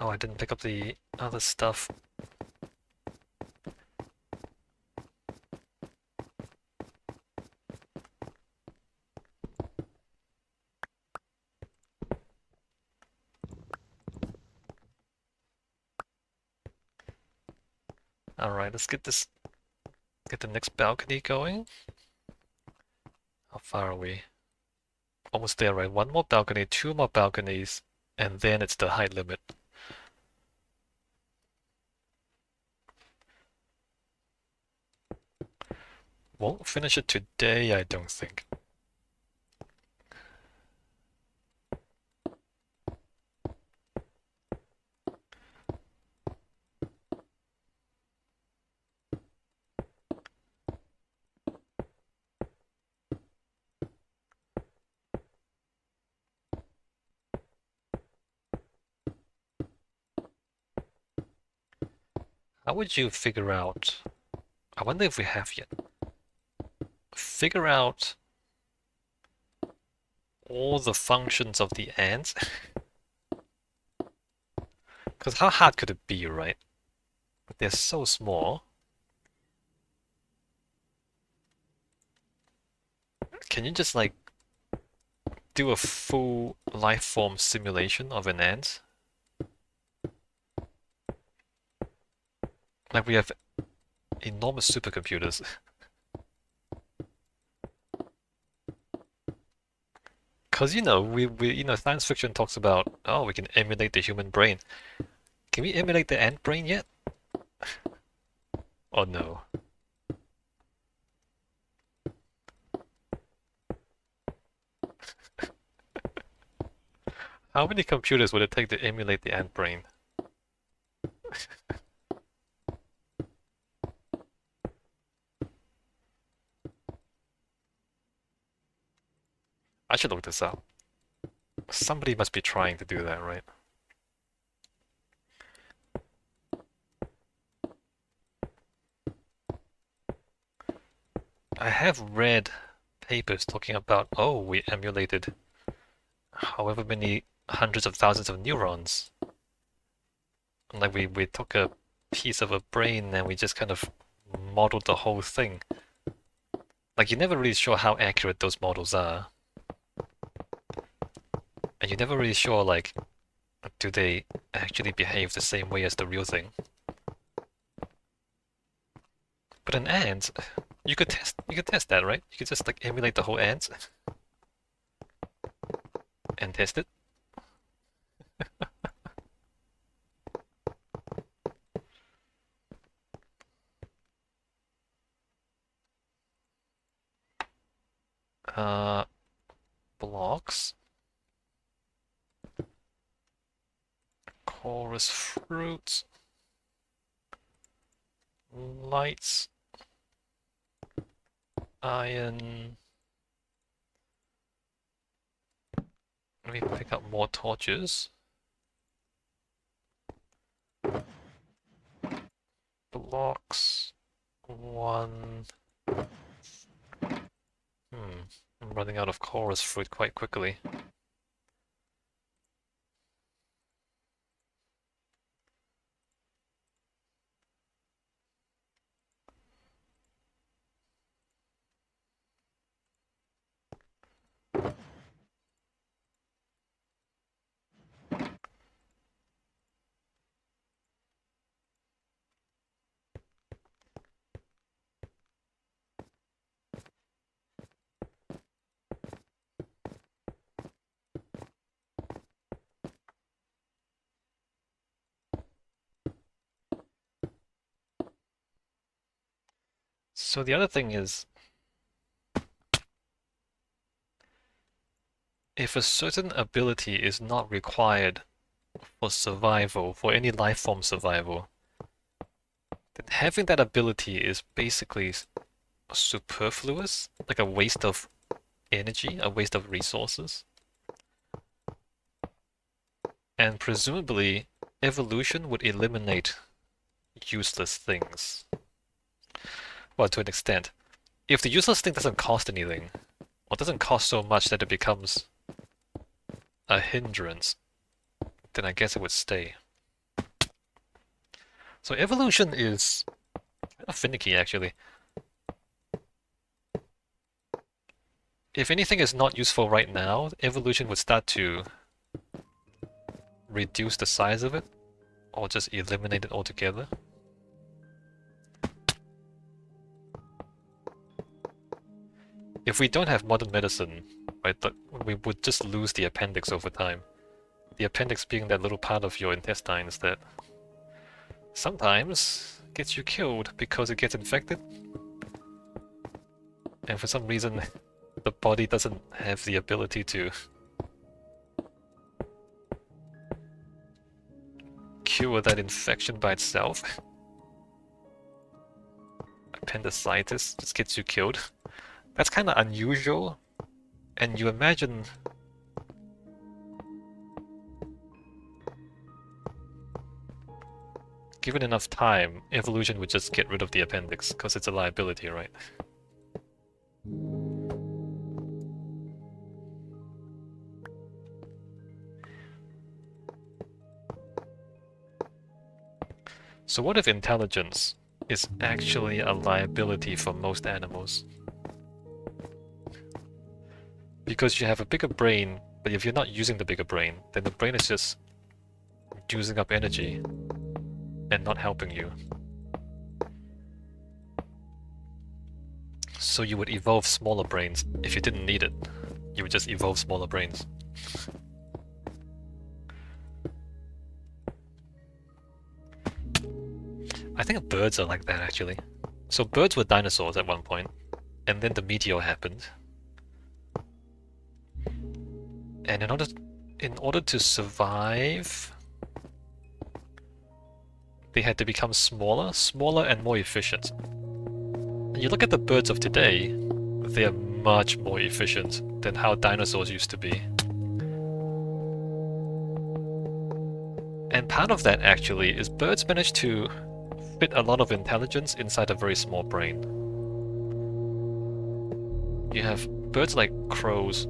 Oh, I didn't pick up the other stuff. Alright, let's get the next balcony going. How far are we? Almost there, right? One more balcony, two more balconies, and then it's the height limit. Won't finish it today, I don't think. How would you figure out? I wonder if we have yet. Figure out all the functions of the ants? Because how hard could it be, right? They're so small. Can you just like do a full life form simulation of an ant? Like we have enormous supercomputers. Because science fiction talks about, oh, we can emulate the human brain. Can we emulate the ant brain yet? Oh no. How many computers would it take to emulate the ant brain? I should look this up. Somebody must be trying to do that, right? I have read papers talking about, oh, we emulated however many hundreds of thousands of neurons. Like we took a piece of a brain and we just kind of modeled the whole thing. Like you're never really sure how accurate those models are. And you're never really sure, like, do they actually behave the same way as the real thing? But an ant, you could test that, right? You could just like emulate the whole ant and test it. Uh, Blocks, chorus fruits, lights, iron. Let me pick up more torches. Blocks, one. I'm running out of chorus fruit quite quickly. So the other thing is, if a certain ability is not required for survival, for any life form survival, then having that ability is basically superfluous, like a waste of energy, a waste of resources. And presumably, evolution would eliminate useless things. Well, to an extent. If the useless thing doesn't cost anything, or doesn't cost so much that it becomes a hindrance, then I guess it would stay. So evolution is kind of finicky, actually. If anything is not useful right now, evolution would start to reduce the size of it, or just eliminate it altogether. If we don't have modern medicine, right, we would just lose the appendix over time. The appendix being that little part of your intestines that sometimes gets you killed because it gets infected. And for some reason, the body doesn't have the ability to cure that infection by itself. Appendicitis just gets you killed. That's kind of unusual, and you imagine given enough time, evolution would just get rid of the appendix, because it's a liability, right? So what if intelligence is actually a liability for most animals? Because you have a bigger brain, but if you're not using the bigger brain, then the brain is just using up energy and not helping you. So you would evolve smaller brains if you didn't need it. You would just evolve smaller brains. I think birds are like that, actually. So birds were dinosaurs at one point, and then the meteor happened. And in order to survive, they had to become smaller and more efficient. And you look at the birds of today, they are much more efficient than how dinosaurs used to be. And part of that, actually, is birds managed to fit a lot of intelligence inside a very small brain. You have birds like crows.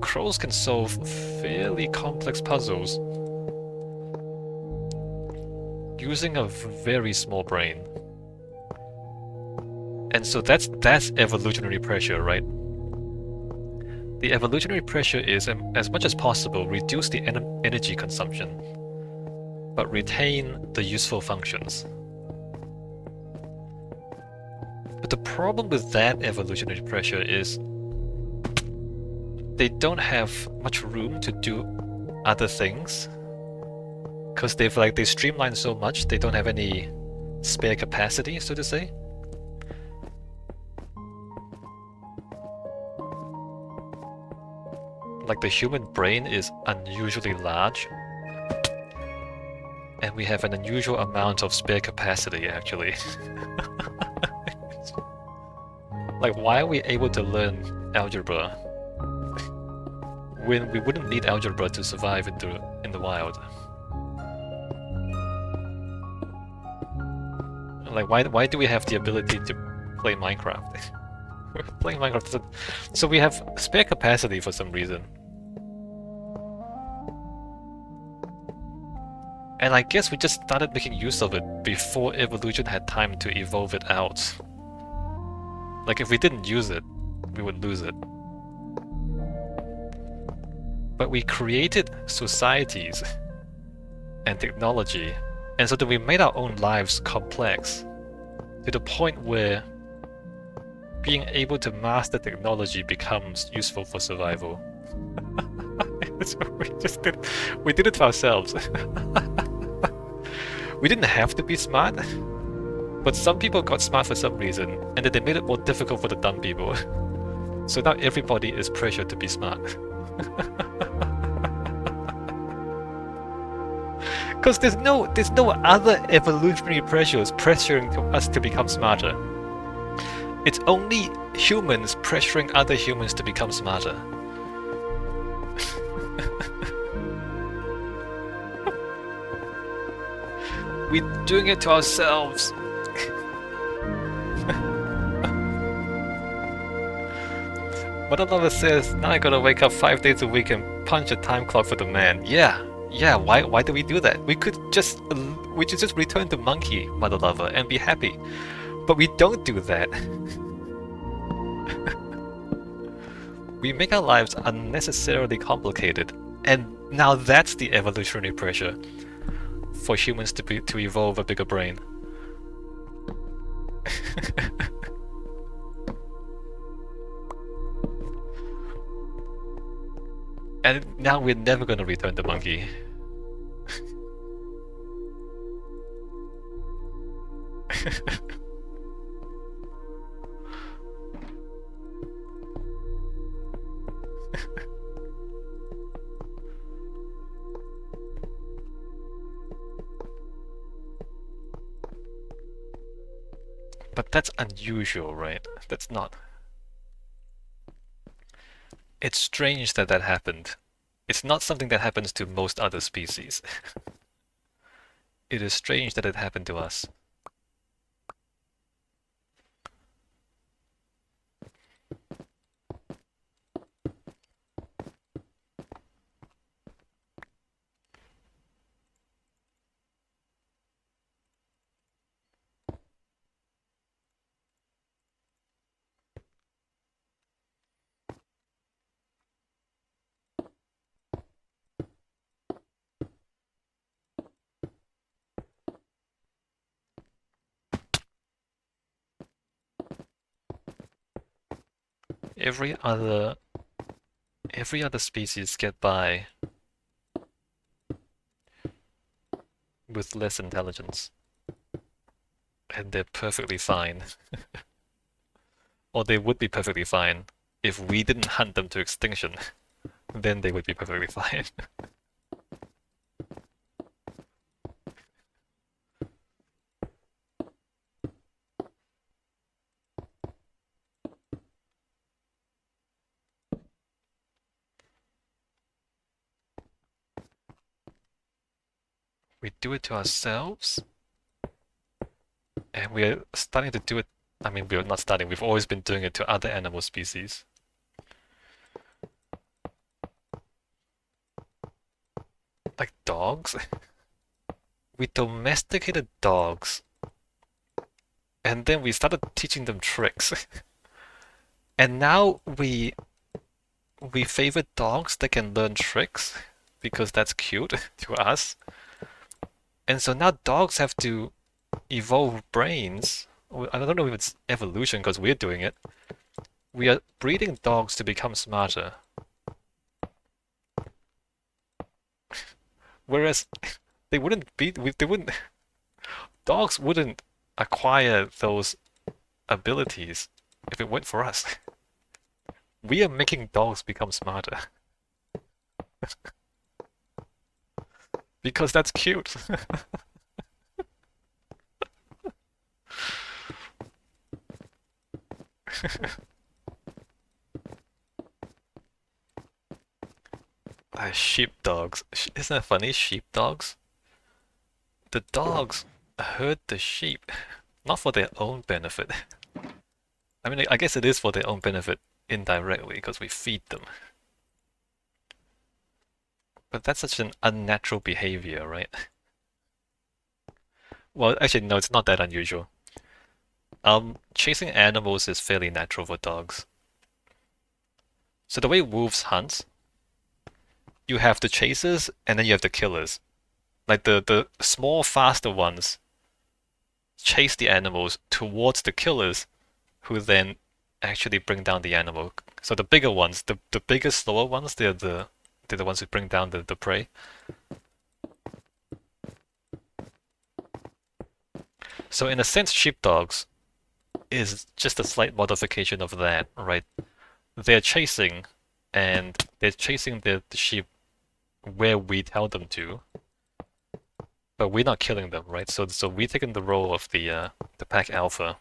Crows can solve fairly complex puzzles using a very small brain. And so that's evolutionary pressure, right? The evolutionary pressure is, as much as possible, reduce the energy consumption, but retain the useful functions. But the problem with that evolutionary pressure is they don't have much room to do other things, because they streamline so much, they don't have any spare capacity, so to say. Like the human brain is unusually large, and we have an unusual amount of spare capacity, actually. Like, why are we able to learn algebra when we wouldn't need algebra to survive in the wild? Like, why do we have the ability to play Minecraft? Playing Minecraft, so we have spare capacity for some reason. And I guess we just started making use of it before evolution had time to evolve it out. Like, if we didn't use it, we would lose it. But we created societies and technology, and so that we made our own lives complex to the point where being able to master technology becomes useful for survival. So we did it to ourselves. We didn't have to be smart, but some people got smart for some reason, and then they made it more difficult for the dumb people. So now everybody is pressured to be smart. Because there's no other evolutionary pressures pressuring us to become smarter. It's only humans pressuring other humans to become smarter. We're doing it to ourselves. Mother Lover says, now I gotta wake up 5 days a week and punch a time clock for the man. Yeah, Yeah, why do we do that? We should just return to monkey, mother lover, and be happy. But we don't do that. We make our lives unnecessarily complicated, and now that's the evolutionary pressure for humans to evolve a bigger brain. And now we're never gonna return to monkey. But that's unusual, right? That's not. It's strange that that happened. It's not something that happens to most other species. It is strange that it happened to us. Every other every other species get by with less intelligence, and they're perfectly fine. Or they would be perfectly fine if we didn't hunt them to extinction. Then they would be perfectly fine. We do it to ourselves, and we're starting to do it. I mean, we're not starting, we've always been doing it to other animal species. Like dogs. We domesticated dogs, and then we started teaching them tricks. And now we favor dogs that can learn tricks because that's cute to us. And so now dogs have to evolve brains. I don't know if it's evolution because we're doing it. We are breeding dogs to become smarter. Whereas they wouldn't, dogs wouldn't acquire those abilities if it weren't for us. We are making dogs become smarter because that's cute. Sheepdogs. Isn't that funny? Sheepdogs? The dogs herd the sheep, not for their own benefit. I mean, I guess it is for their own benefit indirectly because we feed them. But that's such an unnatural behavior, right? Well, actually, no, it's not that unusual. Chasing animals is fairly natural for dogs. So the way wolves hunt, you have the chasers and then you have the killers. Like the small, faster ones chase the animals towards the killers, who then actually bring down the animal. So the bigger ones, the bigger, slower ones, they're the ones who bring down the prey. So in a sense, sheepdogs is just a slight modification of that, right? They're chasing, and they're chasing the sheep where we tell them to, but we're not killing them, right? So we're taking the role of the pack alpha,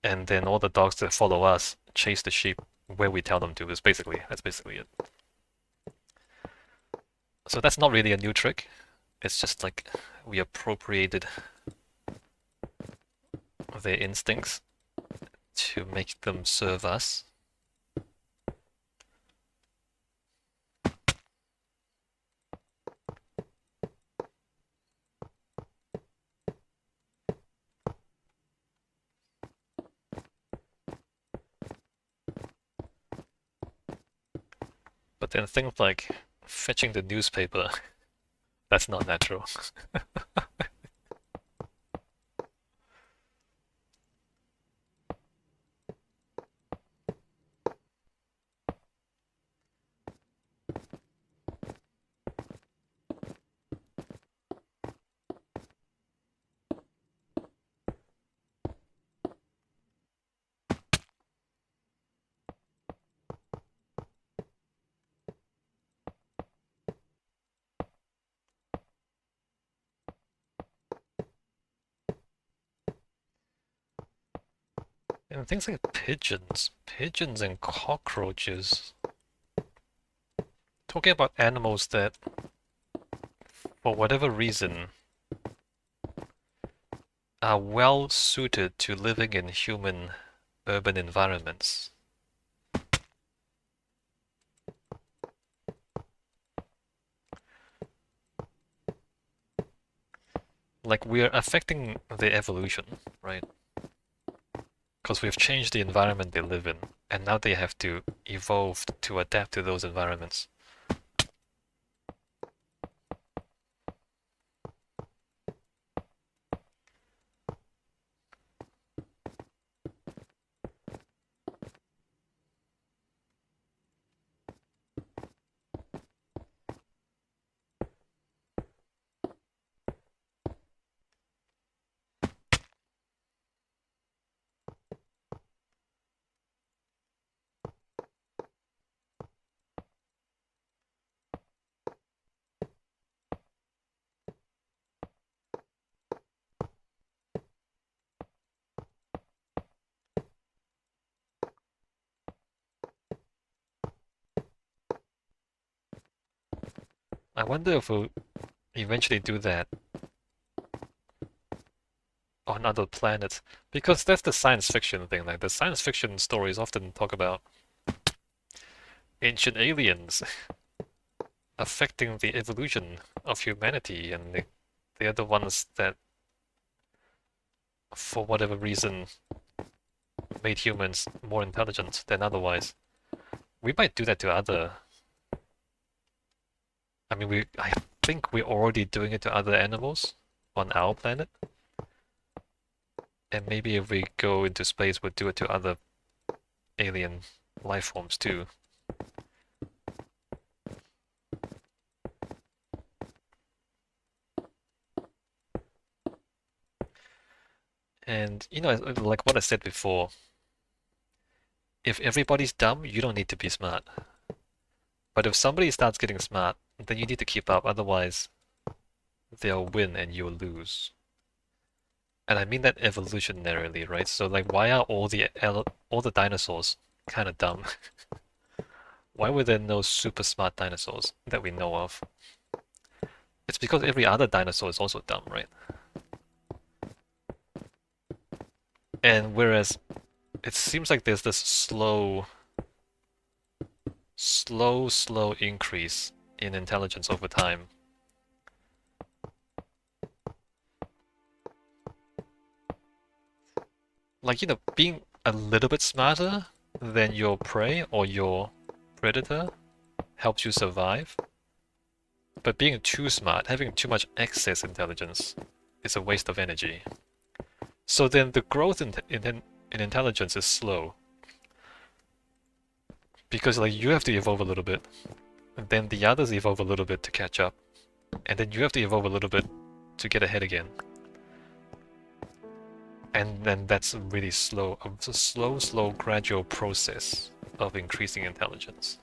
and then all the dogs that follow us chase the sheep where we tell them to. That's basically it. So that's not really a new trick. It's just like we appropriated their instincts to make them serve us. then things like fetching the newspaper, that's not natural. And things like pigeons and cockroaches. Talking about animals that, for whatever reason, are well suited to living in human urban environments. Like we're affecting the evolution, right? Because we've changed the environment they live in, and now they have to evolve to adapt to those environments. I wonder if we'll eventually do that on other planets, because that's the science fiction thing. Like the science fiction stories often talk about ancient aliens affecting the evolution of humanity, and they're the ones that, for whatever reason, made humans more intelligent than otherwise. We might do that to other. I mean, I think we're already doing it to other animals on our planet. And maybe if we go into space, we'll do it to other alien life forms too. And, like what I said before, if everybody's dumb, you don't need to be smart. But if somebody starts getting smart, then you need to keep up, otherwise they'll win and you'll lose. And I mean that evolutionarily, right? So like why are all the dinosaurs kind of dumb? Why were there no super smart dinosaurs that we know of? It's because every other dinosaur is also dumb, right? And whereas it seems like there's this slow increase in intelligence over time. Like, being a little bit smarter than your prey or your predator helps you survive. But being too smart, having too much excess intelligence, is a waste of energy. So then the growth in intelligence is slow. Because like you have to evolve a little bit, and then the others evolve a little bit to catch up, and then you have to evolve a little bit to get ahead again. And then that's really slow. It's a slow, gradual process of increasing intelligence.